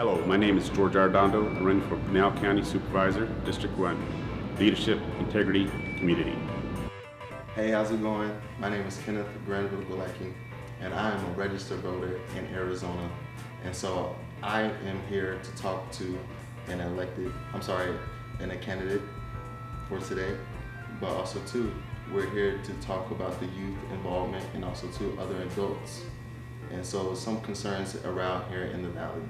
Hello, my name is George Arredondo. I'm running for Pinal County Supervisor, District 1, Leadership, Integrity, Community. Hey, how's it going? My name is Kenneth Granville-Galecki, and I am a registered voter in Arizona. And so I am here to talk to a candidate for today, but also too, we're here to talk about the youth involvement and also to other adults. And so some concerns around here in the Valley.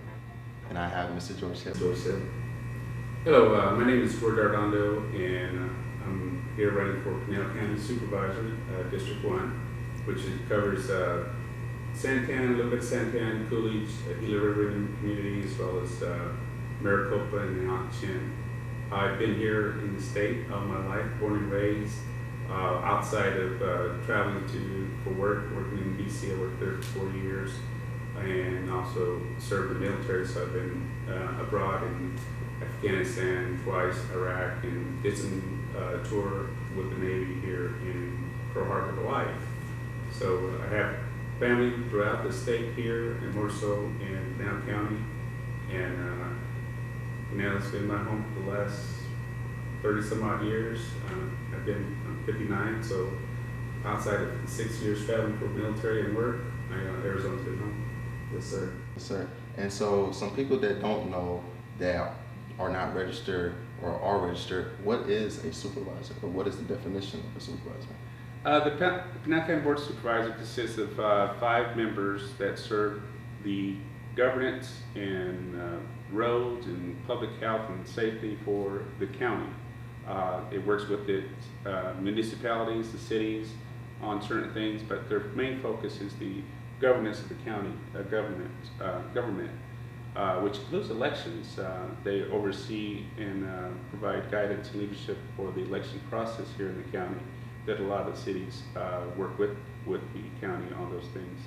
And I have Mr. George Hill. Hello, my name is George Arredondo, and I'm here running for Pinal County Supervisor, District 1, which covers Santan, a little bit of Santan, Coolidge, Gila River community, as well as Maricopa and Chin. I've been here in the state all my life, born and raised. Outside of traveling for work, working in DC, I worked there for 4 years, and also served in the military, so I've been abroad in Afghanistan twice, Iraq, and did some tour with the Navy here in Pearl Harbor, Hawaii. So I have family throughout the state here, and more so in Pinal County, and Pinal has been my home for the last 30 some odd years. I'm 59, so outside of 6 years traveling for military and work, Arizona's been home. Yes, sir. Yes, sir. And so some people that don't know, that are not registered or are registered, what is a supervisor, or what is the definition of a supervisor? The Pinal County Board of Supervisors consists of 5 members that serve the governance and roads and public health and safety for the county. It works with the municipalities, the cities, on certain things, but their main focus is the governance of the county government, which includes elections. They oversee and provide guidance and leadership for the election process here in the county, that a lot of the cities work with the county on those things.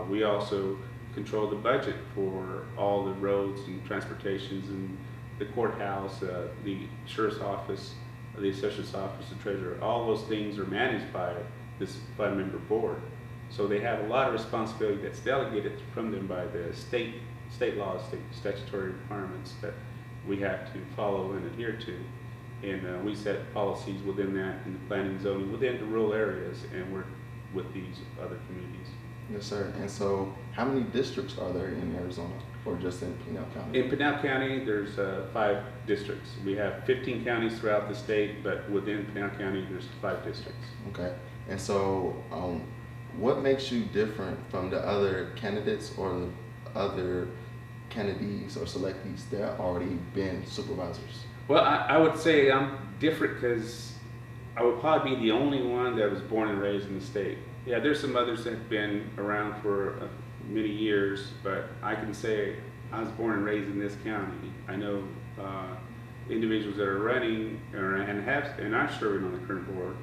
We also control the budget for all the roads and transportations and the courthouse, the sheriff's office, the assessor's office, the treasurer. All those things are managed by this 5-member board. So they have a lot of responsibility that's delegated from them by the state laws, state statutory requirements that we have to follow and adhere to. And we set policies within that, and the planning and zoning within the rural areas, and work with these other communities. Yes, sir. And so how many districts are there in Arizona, or just in Pinal County? In Pinal County, there's 5 districts. We have 15 counties throughout the state, but within Pinal County, there's 5 districts. Okay. And so what makes you different from the other candidates or the other candidates or selectees that have already been supervisors? Well, I would say I'm different because I would probably be the only one that was born and raised in the state. Yeah, there's some others that have been around for many years, but I can say I was born and raised in this county. I know individuals that are running and are serving on the current board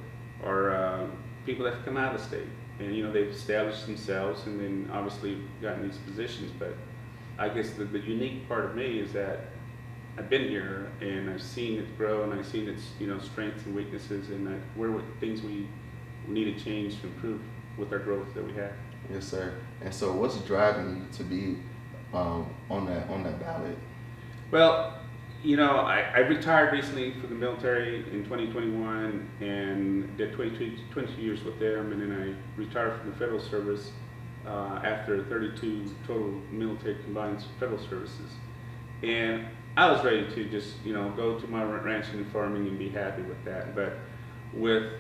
are people that have come out of the state, and they've established themselves and then obviously gotten these positions. But I guess the unique part of me is that I've been here and I've seen it grow, and I've seen its strengths and weaknesses, and where things we need to change to improve with our growth that we have. Yes, sir. And so what's driving you to be on that ballot? Well, I retired recently from the military in 2021 and did 22 years with them, and then I retired from the federal service after 32 total military combined federal services. And I was ready to just go to my ranching and farming and be happy with that. But with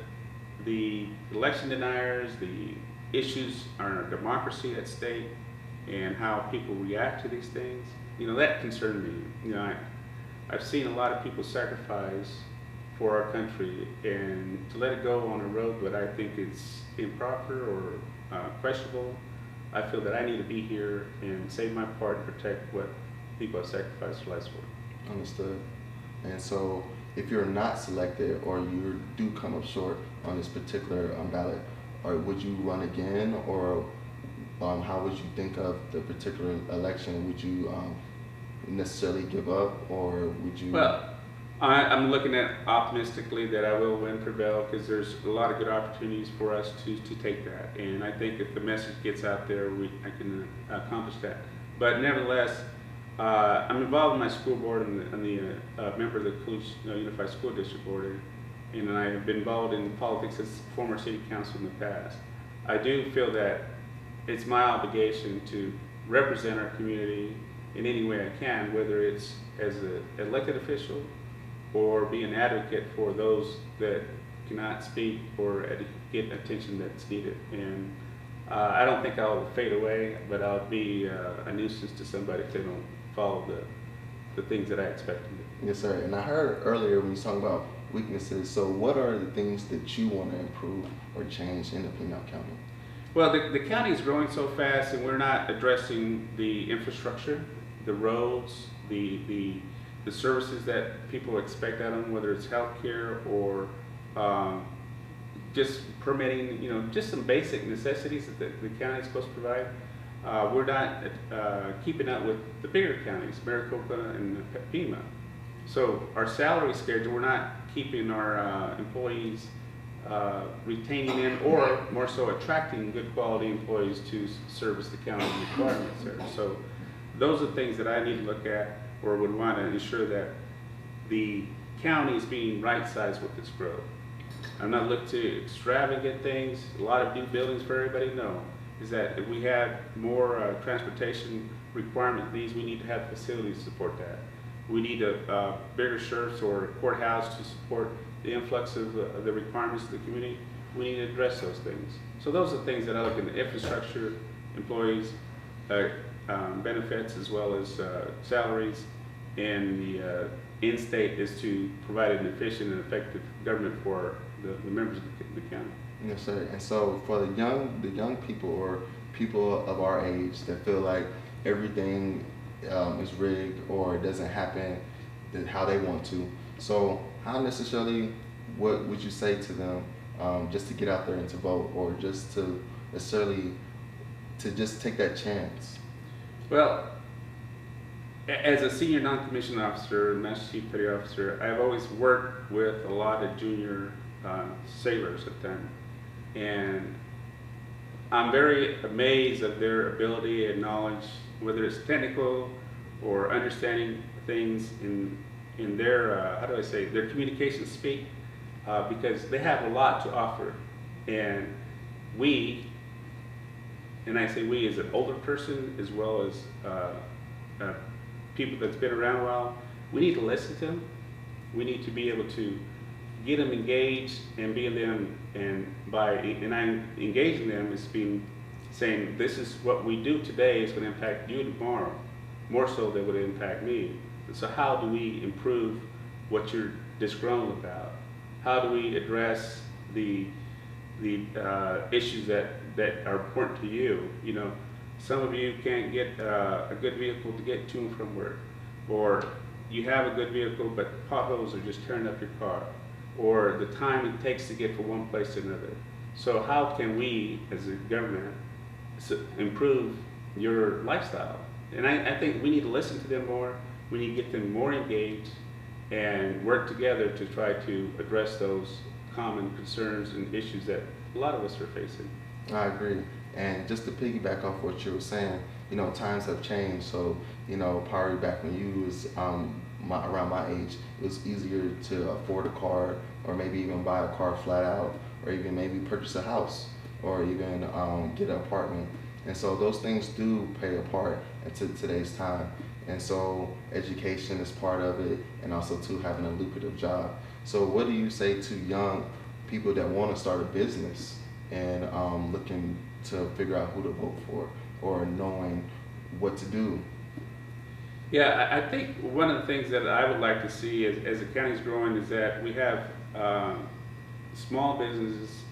the election deniers, the issues on our democracy at stake, and how people react to these things, that concerned me. I've seen a lot of people sacrifice for our country, and to let it go on a road that I think it's improper or questionable, I feel that I need to be here and save my part and protect what people have sacrificed their lives for. Understood. And so if you're not selected or you do come up short on this particular ballot, or would you run again, or how would you think of the particular election? Would you necessarily give up, or would you? Well, I'm looking at optimistically that I will win, prevail, because there's a lot of good opportunities for us to take that. And I think if the message gets out there, I can accomplish that. But nevertheless, I'm involved in my school board and the member of the Coolidge Unified School District Board, and I have been involved in politics as former city council in the past. I do feel that it's my obligation to represent our community in any way I can, whether it's as an elected official or be an advocate for those that cannot speak or get attention that's needed. And I don't think I'll fade away, but I'll be a nuisance to somebody if they don't follow the things that I expect them to. Yes, sir. And I heard earlier when you was talking about weaknesses. So what are the things that you want to improve or change in the Pinal County? Well, the county is growing so fast, and we're not addressing the infrastructure, the roads, the services that people expect out of them, whether it's healthcare or just permitting, just some basic necessities that the county is supposed to provide. We're not keeping up with the bigger counties, Maricopa and Pima. So our salary schedule, we're not keeping our employees, retaining them, or more so attracting good quality employees to service the county requirements there. So those are things that I need to look at, or would want to ensure that the county is being right-sized with its growth. I'm not looking to extravagant things, a lot of new buildings for everybody, no. Is that if we have more transportation requirement needs, we need to have facilities to support that. We need a bigger sheriff's or courthouse to support the influx of the requirements of the community. We need to address those things. So those are things that I look in: the infrastructure, employees, benefits, as well as salaries, and the end state is to provide an efficient and effective government for the members of the county. Yes, sir. And so for the young people or people of our age that feel like everything is rigged or it doesn't happen how they want to, so how necessarily, what would you say to them just to get out there and to vote, or just to necessarily to just take that chance? Well, as a senior non-commissioned officer, Master Chief Petty Officer, I've always worked with a lot of junior sailors at them, and I'm very amazed at their ability and knowledge, whether it's technical or understanding things in their how do I say, their communication speak, because they have a lot to offer. And I say we as an older person as well as people that's been around a while, we need to listen to them. We need to be able to get them engaged and be in them, and I'm engaging them is saying this is what we do today is going to impact you tomorrow, more so than would impact me. So how do we improve what you're disgruntled about? How do we address the issues that are important to you? Some of you can't get a good vehicle to get to and from work, or you have a good vehicle but potholes are just tearing up your car, or the time it takes to get from one place to another. So how can we as a government improve your lifestyle? And I think we need to listen to them more. We need to get them more engaged and work together to try to address those common concerns and issues that a lot of us are facing. I agree. And just to piggyback off what you were saying, times have changed. So, probably back when you was around my age, it was easier to afford a car, or maybe even buy a car flat out, or even maybe purchase a house, or even get an apartment. And so those things do play a part into today's time. And so education is part of it, and also too having a lucrative job. So what do you say to young people that want to start a business and looking to figure out who to vote for, or knowing what to do? Yeah, I think one of the things that I would like to see as the county's growing is that we have small businesses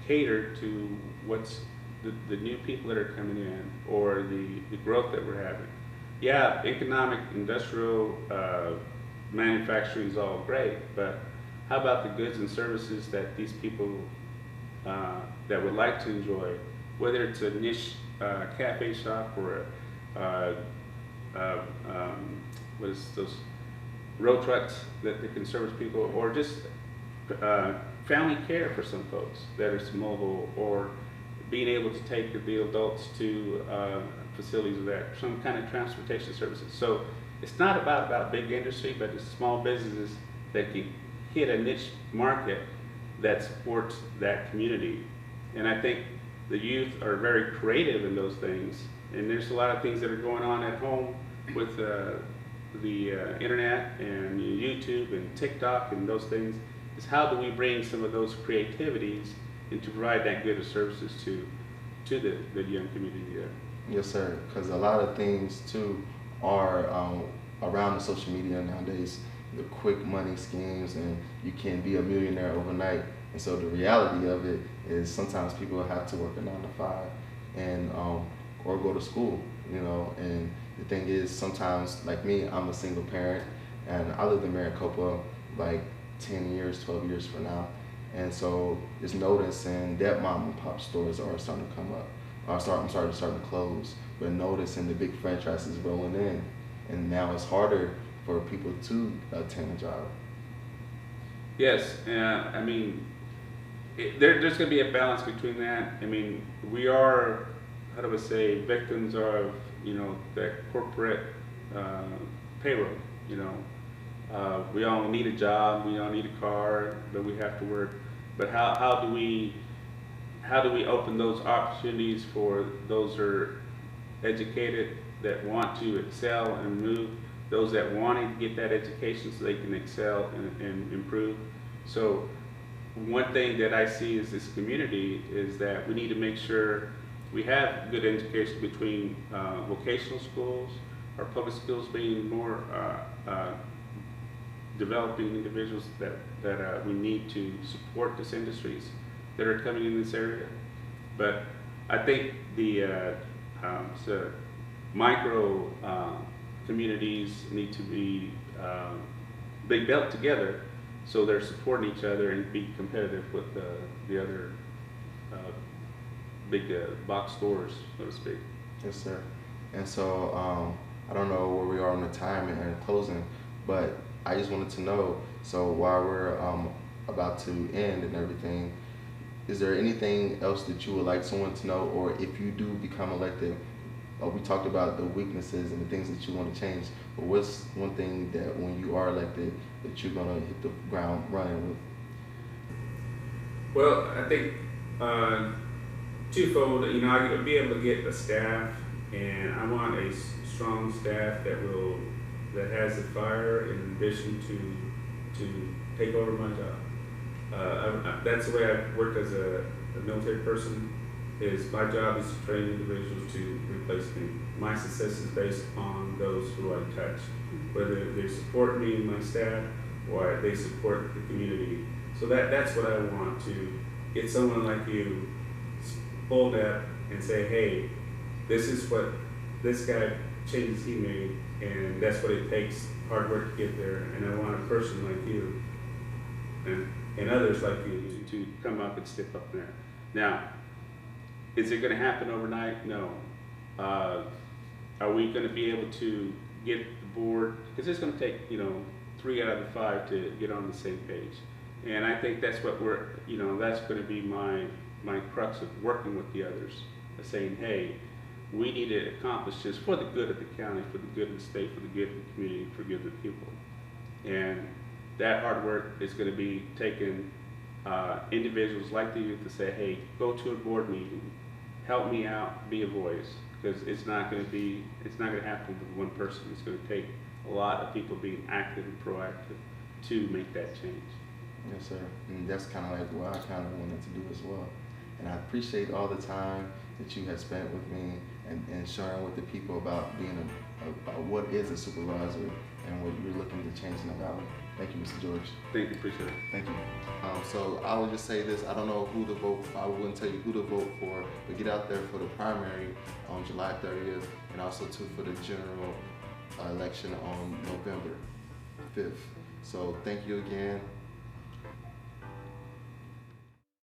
cater to what's the new people that are coming in, or the growth that we're having. Yeah, economic, industrial, manufacturing is all great, but how about the goods and services that these people that would like to enjoy, whether it's a niche cafe shop, or what is those road trucks that can service people, or just family care for some folks that are mobile, or being able to take the adults to facilities of that, some kind of transportation services. So it's not about big industry, but it's small businesses that can hit a niche market that supports that community. And I think the youth are very creative in those things. And there's a lot of things that are going on at home with the internet and YouTube and TikTok and those things. Is how do we bring some of those creativities and to provide that good of services to the young community there. Yes, sir. Because a lot of things too are around the social media nowadays. The quick money schemes, and you can be a millionaire overnight. And so the reality of it is sometimes people have to work a 9 to 5 and or go to school, you know. And the thing is, sometimes, like me, I'm a single parent, and I lived in Maricopa like 10 years, 12 years from now. And so it's noticing that mom and pop stores are starting to come up. Starting to close, but noticing the big franchises rolling in, and now it's harder for people to attain a job. Yes, I mean, there's going to be a balance between that. I mean, we are, how do I say, victims of, you know, that corporate payroll. You know, we all need a job, we all need a car, but we have to work. But how do we open those opportunities for those who are educated, that want to excel and move, those that want to get that education so they can excel and improve? So one thing that I see is this community is that we need to make sure we have good education between vocational schools, our public schools being more developing individuals that we need to support these industries that are coming in this area. But I think the micro communities need to be they built together so they're supporting each other and be competitive with the other big box stores, so to speak. Yes, sir. And so I don't know where we are on the time and closing, but I just wanted to know, so while we're about to end and everything, is there anything else that you would like someone to know, or if you do become elected? We talked about the weaknesses and the things that you want to change, but what's one thing that when you are elected that you're going to hit the ground running with? Well, I think twofold. You know, I could be able to get a staff, and I want a strong staff that has the fire in addition to take over my job. That's the way I work as a military person. Is my job is to train individuals to replace me. My success is based on those who I touch, whether they support me and my staff or they support the community. So that's what I want, to get someone like you pulled up and say, hey, this is what this guy changes he made, and that's what it takes, hard work to get there. And I want a person like you and others like you to come up and step up there. Now, is it going to happen overnight? No. Are we going to be able to get the board? Because it's going to take, 3 out of the 5 to get on the same page. And I think that's what that's going to be my crux of working with the others, saying, hey, we need to accomplish this for the good of the county, for the good of the state, for the good of the community, for the good of the people. And that hard work is going to be taking individuals like the youth to say, hey, go to a board meeting, help me out, be a voice, because it's not going to happen with one person. It's going to take a lot of people being active and proactive to make that change. Yes, sir. And that's kind of like what I kind of wanted to do as well. And I appreciate all the time that you have spent with me and sharing with the people about being about what is a supervisor and what you're looking to change in the valley. Thank you, Mr. George. Thank you, appreciate it. Thank you. So I will just say this, I don't know who to vote for. I wouldn't tell you who to vote for, but get out there for the primary on July 30th and also too for the general election on November 5th. So thank you again.